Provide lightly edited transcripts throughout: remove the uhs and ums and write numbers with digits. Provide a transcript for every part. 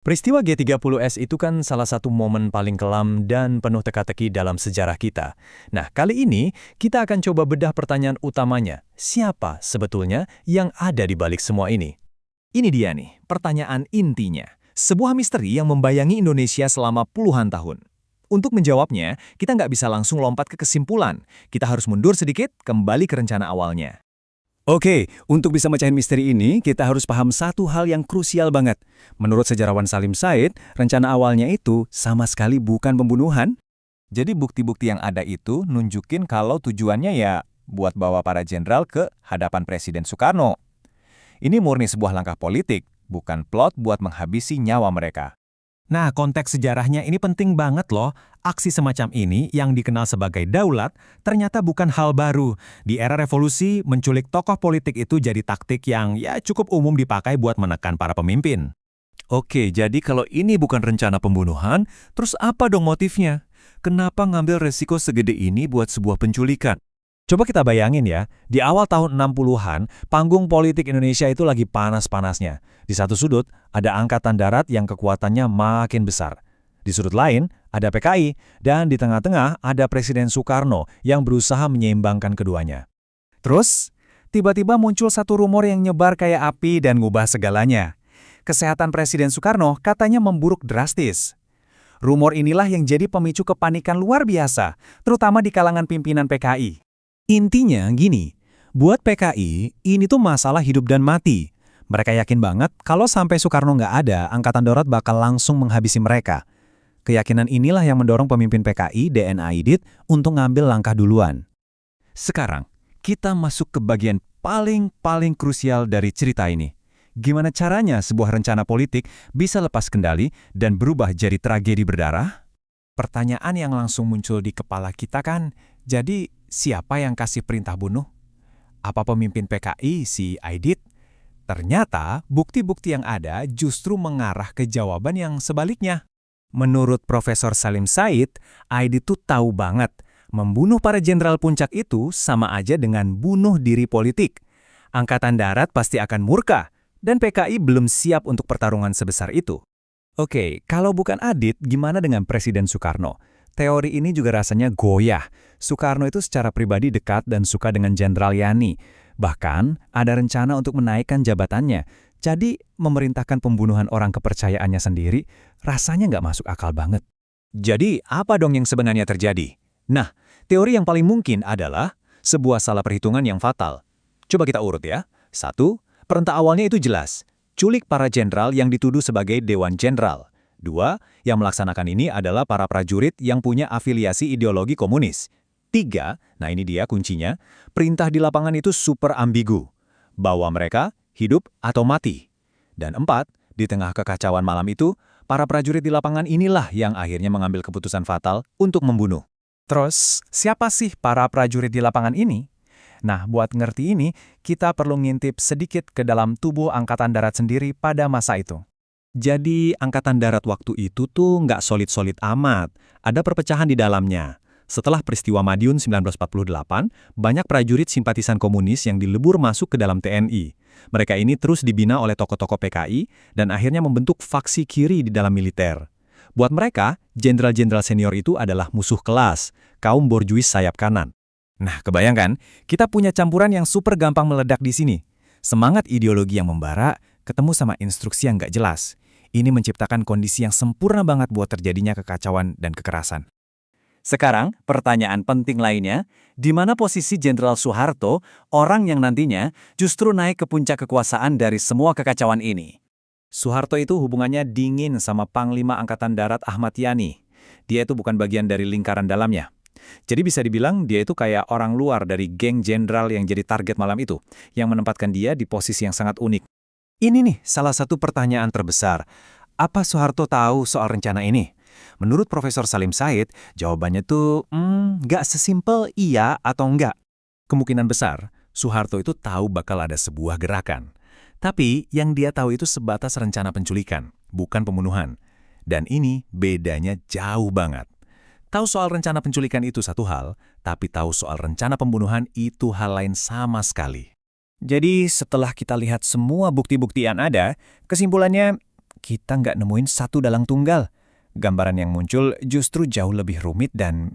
Peristiwa G30S itu kan salah satu momen paling kelam dan penuh teka-teki dalam sejarah kita. Nah, kali ini kita akan coba bedah pertanyaan utamanya. Siapa sebetulnya yang ada di balik semua ini? Ini dia nih, pertanyaan intinya. Sebuah misteri yang membayangi Indonesia selama puluhan tahun. Untuk menjawabnya, kita nggak bisa langsung lompat ke kesimpulan. Kita harus mundur sedikit, kembali ke rencana awalnya. Oke, untuk bisa mecahin misteri ini, kita harus paham satu hal yang krusial banget. Menurut sejarawan Salim Said, rencana awalnya itu sama sekali bukan pembunuhan. Jadi bukti-bukti yang ada itu nunjukin kalau tujuannya ya buat bawa para jenderal ke hadapan Presiden Soekarno. Ini murni sebuah langkah politik, bukan plot buat menghabisi nyawa mereka. Nah, konteks sejarahnya ini penting banget loh. Aksi semacam ini yang dikenal sebagai daulat ternyata bukan hal baru. Di era revolusi, menculik tokoh politik itu jadi taktik yang ya cukup umum dipakai buat menekan para pemimpin. Oke, jadi kalau ini bukan rencana pembunuhan, terus apa dong motifnya? Kenapa ngambil resiko segede ini buat sebuah penculikan? Coba kita bayangin ya, di awal tahun 60-an, panggung politik Indonesia itu lagi panas-panasnya. Di satu sudut, ada Angkatan Darat yang kekuatannya makin besar. Di sudut lain, ada PKI, dan di tengah-tengah ada Presiden Soekarno yang berusaha menyeimbangkan keduanya. Terus, tiba-tiba muncul satu rumor yang nyebar kayak api dan ngubah segalanya. Kesehatan Presiden Soekarno katanya memburuk drastis. Rumor inilah yang jadi pemicu kepanikan luar biasa, terutama di kalangan pimpinan PKI. Intinya gini, buat PKI, ini tuh masalah hidup dan mati. Mereka yakin banget kalau sampai Soekarno nggak ada, Angkatan Darat bakal langsung menghabisi mereka. Keyakinan inilah yang mendorong pemimpin PKI, DN Aidit, untuk ngambil langkah duluan. Sekarang, kita masuk ke bagian paling krusial dari cerita ini. Gimana caranya sebuah rencana politik bisa lepas kendali dan berubah jadi tragedi berdarah? Pertanyaan yang langsung muncul di kepala kita kan, jadi siapa yang kasih perintah bunuh? Apa pemimpin PKI, si Aidit? Ternyata bukti-bukti yang ada justru mengarah ke jawaban yang sebaliknya. Menurut Profesor Salim Said, Aidit tuh tahu banget, membunuh para jenderal puncak itu sama aja dengan bunuh diri politik. Angkatan Darat pasti akan murka, dan PKI belum siap untuk pertarungan sebesar itu. Oke, kalau bukan Adit, gimana dengan Presiden Soekarno? Teori ini juga rasanya goyah. Soekarno itu secara pribadi dekat dan suka dengan Jenderal Yani. Bahkan, ada rencana untuk menaikkan jabatannya. Jadi, memerintahkan pembunuhan orang kepercayaannya sendiri, rasanya nggak masuk akal banget. Jadi, apa dong yang sebenarnya terjadi? Nah, teori yang paling mungkin adalah sebuah salah perhitungan yang fatal. Coba kita urut ya. 1. Perintah awalnya itu jelas. Culik para jenderal yang dituduh sebagai Dewan Jenderal. 2. Yang melaksanakan ini adalah para prajurit yang punya afiliasi ideologi komunis. 3. Nah ini dia kuncinya, perintah di lapangan itu super ambigu. Bahwa mereka hidup atau mati. Dan 4. Di tengah kekacauan malam itu, para prajurit di lapangan inilah yang akhirnya mengambil keputusan fatal untuk membunuh. Terus, siapa sih para prajurit di lapangan ini? Nah, buat ngerti ini, kita perlu ngintip sedikit ke dalam tubuh Angkatan Darat sendiri pada masa itu. Jadi, Angkatan Darat waktu itu tuh nggak solid-solid amat. Ada perpecahan di dalamnya. Setelah peristiwa Madiun 1948, banyak prajurit simpatisan komunis yang dilebur masuk ke dalam TNI. Mereka ini terus dibina oleh tokoh-tokoh PKI dan akhirnya membentuk faksi kiri di dalam militer. Buat mereka, jenderal-jenderal senior itu adalah musuh kelas, kaum borjuis sayap kanan. Nah, kebayangkan, kita punya campuran yang super gampang meledak di sini. Semangat ideologi yang membara, ketemu sama instruksi yang nggak jelas. Ini menciptakan kondisi yang sempurna banget buat terjadinya kekacauan dan kekerasan. Sekarang, pertanyaan penting lainnya, di mana posisi Jenderal Soeharto, orang yang nantinya justru naik ke puncak kekuasaan dari semua kekacauan ini? Soeharto itu hubungannya dingin sama Panglima Angkatan Darat Ahmad Yani. Dia itu bukan bagian dari lingkaran dalamnya. Jadi bisa dibilang dia itu kayak orang luar dari geng jenderal yang jadi target malam itu, yang menempatkan dia di posisi yang sangat unik. Ini nih salah satu pertanyaan terbesar. Apa Soeharto tahu soal rencana ini? Menurut Profesor Salim Said, jawabannya tuh nggak sesimpel iya atau enggak. Kemungkinan besar, Soeharto itu tahu bakal ada sebuah gerakan. Tapi yang dia tahu itu sebatas rencana penculikan, bukan pembunuhan. Dan ini bedanya jauh banget. Tahu soal rencana penculikan itu satu hal, tapi tahu soal rencana pembunuhan itu hal lain sama sekali. Jadi setelah kita lihat semua bukti-bukti yang ada, kesimpulannya kita nggak nemuin satu dalang tunggal. Gambaran yang muncul justru jauh lebih rumit dan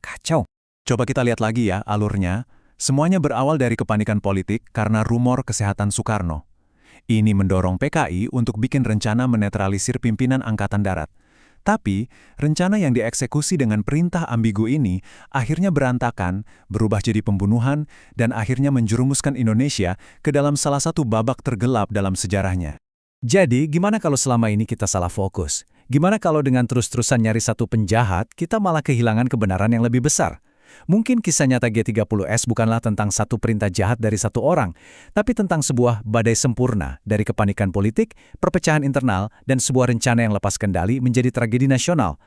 kacau. Coba kita lihat lagi ya alurnya. Semuanya berawal dari kepanikan politik karena rumor kesehatan Soekarno. Ini mendorong PKI untuk bikin rencana menetralisir pimpinan Angkatan Darat. Tapi, rencana yang dieksekusi dengan perintah ambigu ini akhirnya berantakan, berubah jadi pembunuhan, dan akhirnya menjerumuskan Indonesia ke dalam salah satu babak tergelap dalam sejarahnya. Jadi, gimana kalau selama ini kita salah fokus? Gimana kalau dengan terus-terusan nyari satu penjahat, kita malah kehilangan kebenaran yang lebih besar? Mungkin kisah nyata G30S bukanlah tentang satu perintah jahat dari satu orang, tapi tentang sebuah badai sempurna dari kepanikan politik, perpecahan internal, dan sebuah rencana yang lepas kendali menjadi tragedi nasional.